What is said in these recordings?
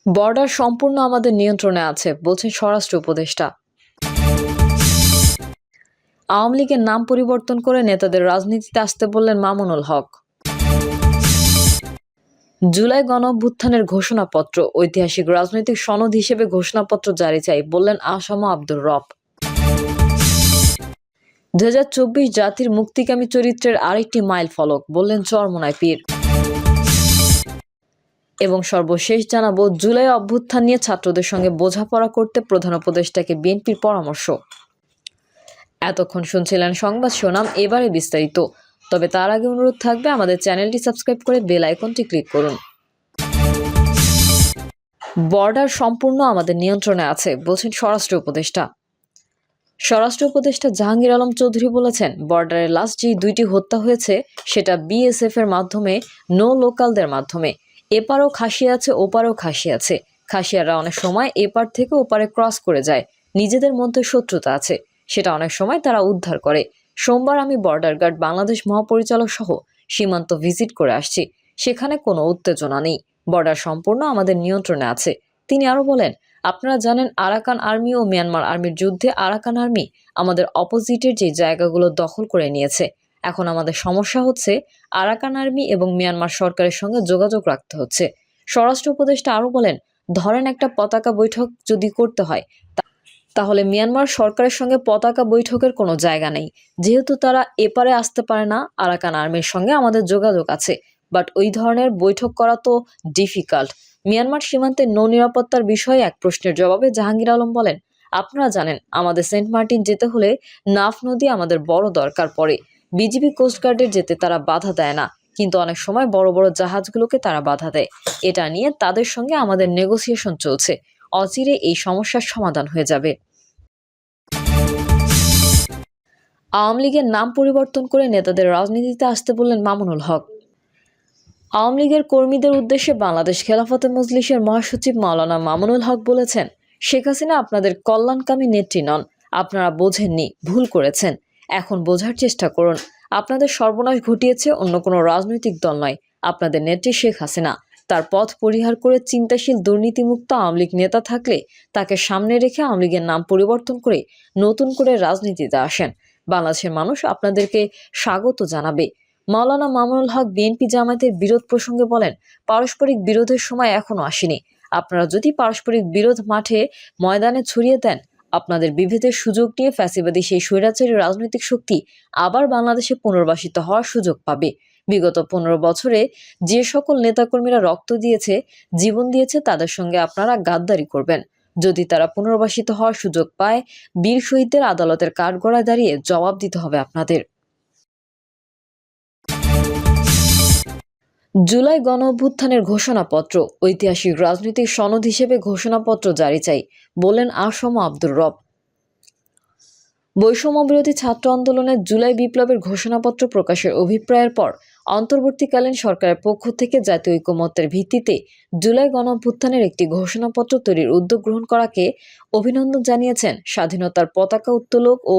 Border সম্পূর্ণ আমাদের নিয়ন্ত্রণে আছে বলছেন স্বরাষ্ট্র উপদেষ্টা। আওয়ামী লীগের নাম পরিবর্তন করে নেতাদের রাজনীতিতে আসতে বললেন মামুনুল হক। জুলাই গণঅভ্যুত্থানের ঘোষণাপত্র ঐতিহাসিক রাজনৈতিক সনদ হিসেবে ঘোষণাপত্র জারি চাই বললেন আসাম আব্দুর রব। 2024 জাতির মুক্তিকামী চরিত্রের আরেকটি মাইল ফলক বললেন চরমোনাই পীর। এবং সর্বশেষ জানাবো জুলাই অভ্যুত্থান নিয়ে ছাত্রদের সঙ্গে বোঝাপড়া করতে প্রধান উপদেষ্টাকে বিএনপির পরামর্শ। এতক্ষণ শুনছিলেন সংবাদ শিরোনাম, এবারে বিস্তারিত। তবে তার আগে অনুরোধ থাকবে আমাদের চ্যানেলটি সাবস্ক্রাইব করে বেল আইকনটি ক্লিক করুন। বর্ডার সম্পূর্ণ আমাদের নিয়ন্ত্রণে আছে বলছেন স্বরাষ্ট্র উপদেষ্টা। স্বরাষ্ট্র উপদেষ্টা জাহাঙ্গীর আলম চৌধুরী বলেছেন, বর্ডারে লাস্ট যে 2টি হত্যা হয়েছে সেটা বিএসএফ এর মাধ্যমে, নো লোকালদের মাধ্যমে। এপারও খাসি আছে, ওপারেও খাসি আছে। খাসিয়ারা অনেক সময় এপার থেকে ওপারে ক্রস করে যায়, নিজেদের মধ্যে শত্রুতা আছে, সেটা অনেক সময় তারা উদ্ধার করে। সোমবার আমি বর্ডার গার্ড বাংলাদেশ মহাপরিচালক সহ সীমান্ত ভিজিট করে আসছি, সেখানে কোনো উত্তেজনা নেই। বর্ডার সম্পূর্ণ আমাদের নিয়ন্ত্রণে আছে। তিনি আরো বলেন, আপনারা জানেন আরাকান আর্মি ও মিয়ানমার আর্মির যুদ্ধে আরাকান আর্মি আমাদের অপোজিটের যে জায়গাগুলো দখল করে নিয়েছে। এখন আমাদের সমস্যা হচ্ছে আরাকান আর্মি এবং মিয়ানমার সরকারের সঙ্গে যোগাযোগ রাখতে হচ্ছে। স্বরাষ্ট্র উপদেষ্টা আরো বলেন, ধরেন একটা পতাকা বৈঠক যদি করতে হয় তাহলে মিয়ানমার সরকারের সঙ্গে পতাকা বৈঠকের কোনো জায়গা নেই, যেহেতু তারা এপারে আসতে পারে না। আরাকান আর্মির সঙ্গে আমাদের যোগাযোগ আছে, বাট ওই ধরনের বৈঠক করা তো ডিফিকাল্ট। মিয়ানমার সীমান্তে নৌ নিরাপত্তার বিষয়ে এক প্রশ্নের জবাবে জাহাঙ্গীর আলম বলেন, আপনারা জানেন আমাদের সেন্ট মার্টিন যেতে হলে নাফ নদী আমাদের বড় দরকার পড়ে। বিজিবি কোস্টগার্ডের যেতে তারা বাধা দেয় না, কিন্তু অনেক সময় বড় বড় জাহাজগুলোকে তারা বাধা দেয়। এটা নিয়ে তাদের সঙ্গে আমাদের নেগোসিয়েশন চলছে, অচিরে এই সমস্যার সমাধান হয়ে যাবে। আওয়ামী লীগের নাম পরিবর্তন করে নেতাদের রাজনীতিতে আসতে বললেন মামুনুল হক। আওয়ামী লীগের কর্মীদের উদ্দেশ্যে বাংলাদেশ খেলাফতে মজলিসের মহাসচিব মাওলানা মামুনুল হক বলেছেন, শেখ হাসিনা আপনাদের কল্যাণকামী নেত্রী নন। আপনারা বোঝেননি, ভুল করেছেন, এখন বোঝার চেষ্টা করুন। আপনাদের সর্বনাশ ঘটিয়েছে অন্য কোনো রাজনৈতিক দল নয়, আপনাদের নেত্রী শেখ হাসিনা। তার পথ পরিহার করে চিন্তাশীল দুর্নীতিমুক্ত আওয়ামী লীগ নেতা থাকলে তাকে সামনে রেখে আওয়ামী লীগের নাম পরিবর্তন করে নতুন করে রাজনীতিতে আসেন। বাংলাদেশের মানুষ আপনাদেরকে স্বাগত জানাবে। মাওলানা মামুনুল হক বিএনপি জামায়াতের বিরোধ প্রসঙ্গে বলেন, পারস্পরিক বিরোধের সময় এখনো আসেনি। আপনারা যদি পারস্পরিক বিরোধ মাঠে ময়দানে ছড়িয়ে দেন, আপনাদের বিভেদের সুযোগ নিয়ে ফ্যাসিবাদী সেই স্বৈরাচারী রাজনৈতিক শক্তি আবার বাংলাদেশে পুনর্বাসিত হওয়ার সুযোগ পাবে। বিগত 15 বছরে যে সকল নেতাকর্মীরা রক্ত দিয়েছে, জীবন দিয়েছে, তাদের সঙ্গে আপনারা গাদ্দারি করবেন। যদি তারা পুনর্বাসিত হওয়ার সুযোগ পায়, বীর শহীদদের আদালতের কাঠগড়ায় দাঁড়িয়ে জবাব দিতে হবে আপনাদের। জুলাই গণঅভ্যুত্থানের ঘোষণাপত্র ঐতিহাসিক রাজনৈতিক সনদ হিসেবে ঘোষণাপত্র জারি চাই বললেন আসাম আব্দুর রব। বৈষম্য বিরোধী ছাত্র আন্দোলনের জুলাই বিপ্লবের ঘোষণাপত্র প্রকাশের অভিপ্রায়ের পর অন্তর্বর্তীকালীন সরকারের পক্ষ থেকে জাতীয় ঐকমত্যের ভিত্তিতে জুলাই গণঅভ্যুত্থানের একটি ঘোষণাপত্র তৈরির উদ্যোগ গ্রহণ করাকে অভিনন্দন জানিয়েছেন স্বাধীনতার পতাকা উত্তোলক ও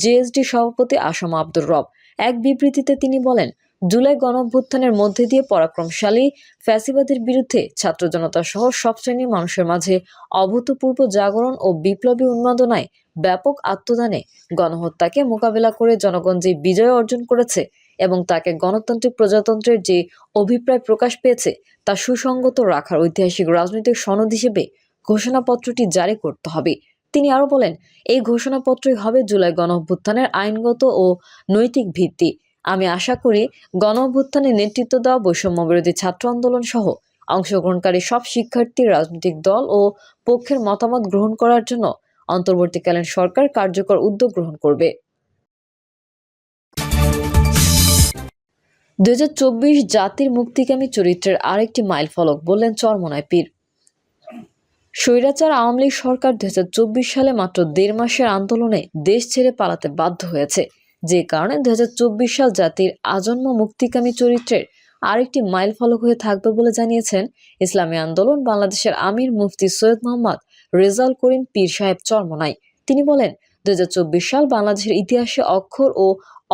জেএসডি সভাপতি আসাম আব্দুর রব। এক বিবৃতিতে তিনি বলেন, জুলাই গণঅভ্যুত্থানের মধ্যে দিয়ে পরাক্রমশালী ফ্যাসিবাদের বিরুদ্ধে ছাত্র জনতা সহ সব শ্রেণীর মানুষের মাঝে অভূতপূর্ব জাগরণ ও বিপ্লবী উন্মাদনায় ব্যাপক আত্মদানে গণহত্যাকে মোকাবেলা করে জনগণ যে বিজয় অর্জন করেছে এবং তাকে গণতান্ত্রিক প্রজাতন্ত্রের যে অভিপ্রায় প্রকাশ পেয়েছে তা সুসংগত রাখার ঐতিহাসিক রাজনৈতিক সনদ হিসেবে ঘোষণাপত্রটি জারি করতে হবে। তিনি আরো বলেন, এই ঘোষণাপত্রই হবে জুলাই গণঅভ্যুত্থানের আইনগত ও নৈতিক ভিত্তি। আমি আশা করি গণঅভ্যুত্থানে নেতৃত্ব দেওয়া বৈষম্য বিরোধী ছাত্র আন্দোলন সহ অংশগ্রহণকারী সব শিক্ষার্থী, রাজনৈতিক দল ও পক্ষের মতামত গ্রহণ করার জন্য অন্তর্বর্তীকালীন সরকার কার্যকর উদ্যোগ গ্রহণ করবে। 2024 জাতির মুক্তিকামী চরিত্রের আরেকটি মাইল ফলক বললেন চরমোনাই পীর। স্বৈরাচার আওয়ামী লীগ সরকার 2024 সালে মাত্র 1.5 মাসের আন্দোলনে দেশ ছেড়ে পালাতে বাধ্য হয়েছে, যে কারণে 2024 সাল জাতির আজন্ম মুক্তিকামী চরিত্রের আরেকটি মাইল ফলক হয়ে থাকবে বলে জানিয়েছেন ইসলামী আন্দোলন বাংলাদেশের আমির মুফতি সৈয়দ মোহাম্মদ রেজাউল করিম পীর সাহেব চরমোনাই। তিনি বলেন, 2024 সাল বাংলাদেশের ইতিহাসে অক্ষর ও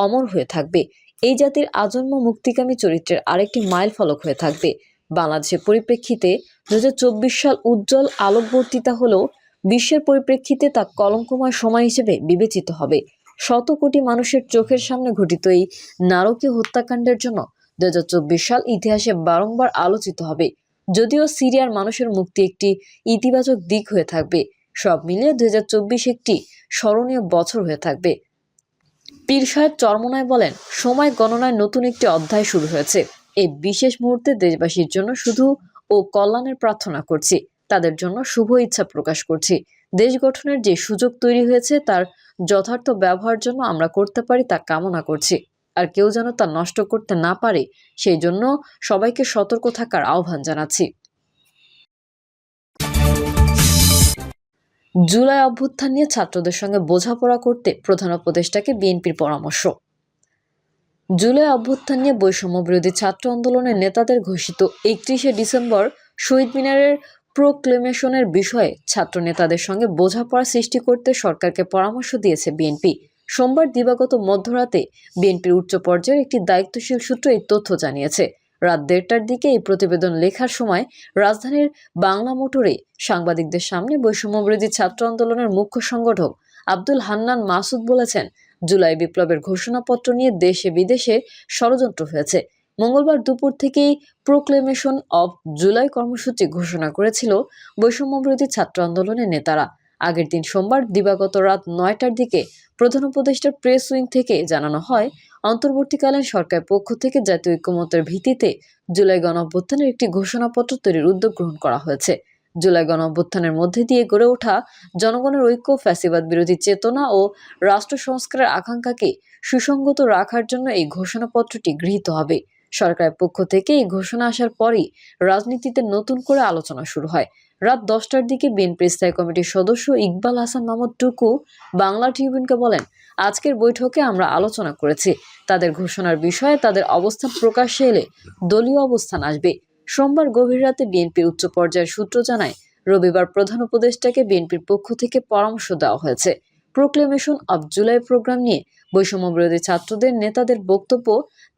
অমর হয়ে থাকবে। এই জাতির আজন্ম মুক্তিকামী চরিত্রের আরেকটি মাইল ফলক হয়ে থাকবে। বাংলাদেশের পরিপ্রেক্ষিতে 2024 সাল উজ্জ্বল আলোকবর্তিতা হলেও বিশ্বের পরিপ্রেক্ষিতে তা কলঙ্কময় সময় হিসেবে বিবেচিত হবে। শত কোটি মানুষের চোখের সামনে ঘটিত এই নারকীয় হত্যাকাণ্ডের জন্য 2024 সাল ইতিহাসে বারংবার আলোচিত হবে। যদিও সিরিয়ার মানুষের মুক্তি একটি ইতিবাচক দিক হয়ে থাকবে, সব মিলিয়ে 2024 একটি স্মরণীয় বছর হয়ে থাকবে। পীর সাহেব চরমোনাই বলেন, সময় গণনায় নতুন একটি অধ্যায় শুরু হয়েছে। এই বিশেষ মুহূর্তে দেশবাসীর জন্য শুধু ও কল্যাণের প্রার্থনা করছি, তাদের জন্য শুভ ইচ্ছা প্রকাশ করছি। দেশ গঠনের যে সুযোগ তৈরি হয়েছে তার যথার্থ ব্যবহার জন্য আমরা করতে পারি তা কামনা করছি, আর কেউ যেন তা নষ্ট করতে না পারে সেই জন্য সবাইকে সতর্ক থাকার আহ্বান জানাচ্ছি। জুলাই অভ্যুত্থান নিয়ে ছাত্রদের সঙ্গে বোঝাপড়া করতে প্রধান উপদেষ্টাকে বিএনপির পরামর্শ। জুলাই অভ্যুত্থান নিয়ে বৈষম্য বিরোধী ছাত্র আন্দোলনের নেতাদের ঘোষিত 31শে ডিসেম্বর শহীদ মিনারের প্রোক্লেমেশনের বিষয়ে ছাত্র নেতাদের সঙ্গে বোঝাপড়া সৃষ্টি করতে সরকারকে পরামর্শ দিয়েছে বিএনপি। সোমবার দিবাগত মধ্যরাতে বিএনপির উচ্চ পর্যায়ের একটি দায়িত্বশীল সূত্র এই তথ্য জানিয়েছে। রাত 1:30টার দিকে এই প্রতিবেদন লেখার সময় রাজধানীর বাংলা মোটরে সাংবাদিকদের সামনে বৈষম্য বিরোধী ছাত্র আন্দোলনের মুখ্য সংগঠক আব্দুল হান্নান মাসুদ বলেছেন, জুলাই বিপ্লবের ঘোষণাপত্র নিয়ে দেশে বিদেশে ষড়যন্ত্র হয়েছে। মঙ্গলবার দুপুর থেকেই প্রোক্লেমেশন অব জুলাই কর্মসূচি ঘোষণা করেছিল বৈষম্য বিরোধী ছাত্র আন্দোলনের নেতারা। আগের দিন সোমবার দিবাগত রাত 9টার দিকে প্রধান উপদেষ্টার প্রেস উইং থেকে জানানো হয়, অন্তর্বর্তীকালীন সরকারের পক্ষ থেকে জাতীয় ঐকমত্যের ভিত্তিতে জুলাই গণঅভ্যুত্থানের একটি ঘোষণাপত্র তৈরির উদ্যোগ গ্রহণ করা হয়েছে। জুলাই গণঅভ্যুত্থানের মধ্যে দিয়ে গড়ে ওঠা জনগণের ঐক্য, ফ্যাসিবাদ বিরোধী চেতনা ও রাষ্ট্র সংস্কারের আকাঙ্ক্ষাকে সুসংগত রাখার জন্য এই ঘোষণাপত্রটি গৃহীত হবে। সরকারের পক্ষ থেকে এই ঘোষণা আসার পরই রাজনীতিতে নতুন করে আলোচনা শুরু হয়। রাত 10টার দিকে বিএনপির স্থায়ী কমিটির সদস্য ইকবাল হাসান মাহমুদ টুকু বাংলা ট্রিবিউনকে বলেন, আজকের বৈঠকে আমরা আলোচনা করেছি, তাদের ঘোষণার বিষয়ে তাদের অবস্থান প্রকাশ্যে এলে দলীয় অবস্থান আসবে। সোমবার গভীর রাতে বিএনপির উচ্চ পর্যায়ের সূত্র জানায়, রবিবার প্রধান উপদেষ্টাকে বিএনপির পক্ষ থেকে পরামর্শ দেওয়া হয়েছে প্রোক্লেমেশন অব জুলাই প্রোগ্রাম নিয়ে বৈষম্য বিরোধী ছাত্রদের নেতাদের বক্তব্য,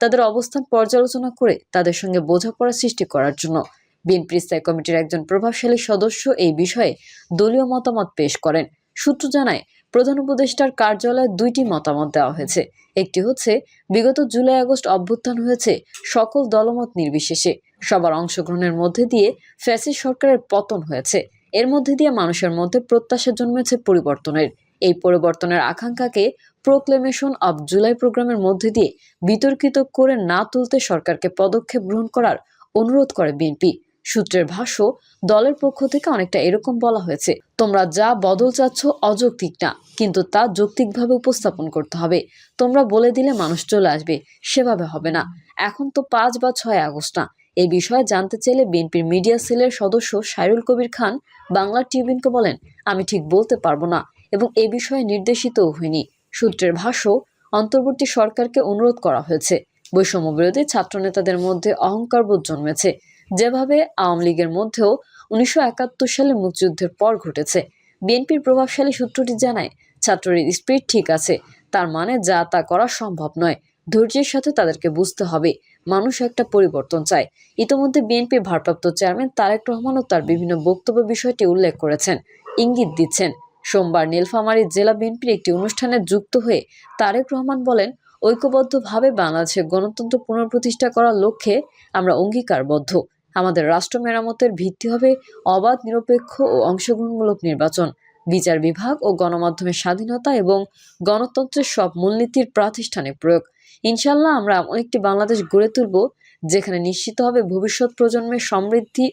তাদের অবস্থান পর্যালোচনা করে তাদের সঙ্গে বোঝাপড়া সৃষ্টি করার জন্য। বিএনপির স্থায়ী কমিটির একজন প্রভাবশালী সদস্য এই বিষয়ে দলীয় মতামত পেশ করেন। সূত্র জানায়, প্রধান উপদেষ্টার কার্যালয়ে দুইটি মতামত দেওয়া হয়েছে। একটি হচ্ছে, বিগত জুলাই আগস্ট অভ্যুত্থান হয়েছে সকল দলমত নির্বিশেষে, সবার অংশগ্রহণের মধ্যে দিয়ে ফ্যাসিস্ট সরকারের পতন হয়েছে। এর মধ্যে দিয়ে মানুষের মধ্যে প্রত্যাশা জন্মেছে পরিবর্তনের। এই পরিবর্তনের আকাঙ্ক্ষাকে প্রোক্লেমেশন অব জুলাই প্রোগ্রামের মধ্যে দিয়ে বিতর্কিত করে না তুলতে সরকারকে পদক্ষেপ গ্রহণ করার অনুরোধ করে বিএনপি। সূত্রের ভাষ্য, দলের পক্ষ থেকে অনেকটা এরকম বলা হয়েছে, তোমরা যা বদল চাচ্ছ অযৌক্তিক না, কিন্তু তা যৌক্তিকভাবে উপস্থাপন করতে হবে। তোমরা বলে দিলে মানুষ চলে আসবে, সেভাবে হবে না। এখন তো 5 বা 6 আগস্ট না। এই বিষয়ে জানতে চাইলে বিএনপির মিডিয়া সেলের সদস্য সাইরুল কবির খান বাংলা ট্রিবিউনকে বলেন, আমি ঠিক বলতে পারবো না এবং এ বিষয়ে নির্দেশিতও হয়নি। সূত্রের ভাষ্য, অন্তর্বর্তী সরকারকে অনুরোধ করা হয়েছে। বৈষম্য বিরোধী ছাত্র নেতাদের মধ্যে অহংকারবোধ জন্মেছে, যেভাবে আওয়ামী লীগের মধ্যেও 1971 সালে মুক্তিযুদ্ধের পর ঘটেছে। বিএনপির প্রভাবশালী সূত্রটি জানায়, ছাত্রদের স্পিরিট ঠিক আছে, তার মানে যা তা করা সম্ভব নয়। ধৈর্যের সাথে তাদেরকে বুঝতে হবে মানুষ একটা পরিবর্তন চায়। ইতোমধ্যে বিএনপির ভারপ্রাপ্ত চেয়ারম্যান তারেক রহমানও তার বিভিন্ন বক্তব্য বিষয়টি উল্লেখ করেছেন, ইঙ্গিত দিচ্ছেন। সোমবার নীলফামারী জেলা বিএনপির একটি অনুষ্ঠানে যুক্ত হয়ে তারেক রহমান বলেন, ঐক্যবদ্ধভাবে বাংলাদেশের গণতন্ত্র পুনঃপ্রতিষ্ঠা করার লক্ষ্যে আমরা অঙ্গীকারবদ্ধ। আমাদের রাষ্ট্র মেরামতের ভিত্তি হবে অবাধ, নিরপেক্ষ ও অংশগ্রহণমূলক নির্বাচন, বিচার বিভাগ ও গণমাধ্যমের স্বাধীনতা এবং গণতন্ত্রের সব মূলনীতির প্রাতিষ্ঠানিক প্রয়োগ। ইনশাআল্লাহ আমরা এমন একটি বাংলাদেশ গড়ে তুলব যেখানে নিশ্চিত হবে ভবিষ্যৎ প্রজন্মের সমৃদ্ধি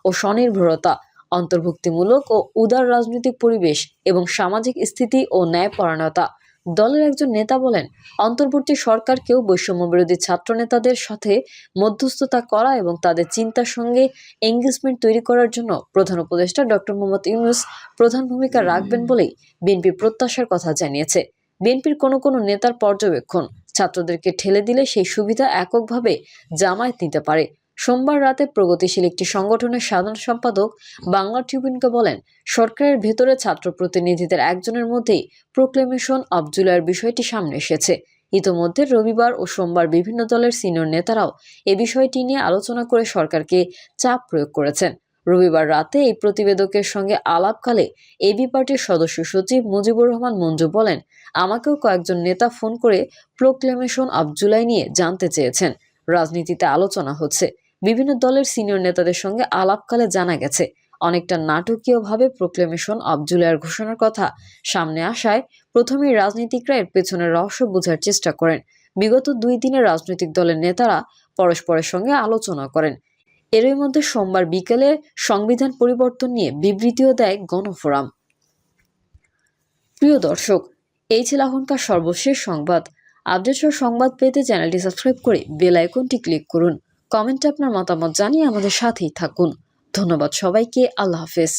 ও স্বনির্ভরতা, অন্তর্ভুক্তিমূলক ও উদার রাজনৈতিক পরিবেশ এবং সামাজিক স্থিতি ও ন্যায়পরায়ণতা। দলের একজন নেতা বলেন, অন্তর্বর্তী সরকারকেও বৈষম্য বিরোধী ছাত্র নেতাদের সাথে মধ্যস্থতা করা এবং তাদের চিন্তার সঙ্গে এঙ্গেজমেন্ট তৈরি করার জন্য প্রধান উপদেষ্টা ডক্টর মোহাম্মদ ইউনূস প্রধান ভূমিকা রাখবেন বলেই বিএনপি প্রত্যাশার কথা জানিয়েছে। বিএনপির কোনো নেতার পর্যবেক্ষণ, ছাত্রদেরকে ঠেলে দিলে সেই সুবিধা এককভাবে জামায়াত নিতে পারে। সোমবার রাতে প্রগতিশীল একটি সংগঠনের সাধারণ সম্পাদক বাংলা ট্রিবিউনকে বলেন, সরকারের ভেতরে ছাত্র প্রতিনিধিদের একজনের মধ্যেই প্রোক্লেমেশন অব জুলাইয়ের বিষয়টি সামনে এসেছে। ইতোমধ্যে রবিবার ও সোমবার বিভিন্ন দলের সিনিয়র নেতারাও এ বিষয়টি নিয়ে আলোচনা করে সরকারকে চাপ প্রয়োগ করেছেন। রবিবার রাতে এই প্রতিবেদকের সঙ্গে আলাপকালে এবি পার্টির সদস্য সচিব মুজিবুর রহমান মঞ্জু বলেন, আমাকেও কয়েকজন নেতা ফোন করে প্রোক্লেমেশন অব জুলাই নিয়ে জানতে চেয়েছেন। রাজনীতিতে আলোচনা হচ্ছে। বিভিন্ন দলের সিনিয়র নেতাদের সঙ্গে আলাপকালে জানা গেছে অনেকটা নাটকীয়ভাবে প্রোক্লেমেশন অব জুলাইয়ের ঘোষণার কথা সামনে আসায় প্রথমেই রাজনীতিকরা এর পেছনের রহস্য বোঝার চেষ্টা করেন। বিগত 2 দিনে রাজনৈতিক দলের নেতারা পরস্পরের সঙ্গে আলোচনা করেন। এরই মধ্যে সোমবার বিকেলে সংবিধান পরিবর্তন নিয়ে বিবৃতিও দেয় গণফোরাম। প্রিয় দর্শক, এই ছিল এখনকার সর্বশেষ সংবাদ। আপডেট সংবাদ পেতে চ্যানেলটি সাবস্ক্রাইব করে বেল আইকনটি ক্লিক করুন। কমেন্টে আপনার মতামত জানিয়ে আমাদের সাথেই থাকুন। ধন্যবাদ সবাইকে। আল্লাহ হাফেজ।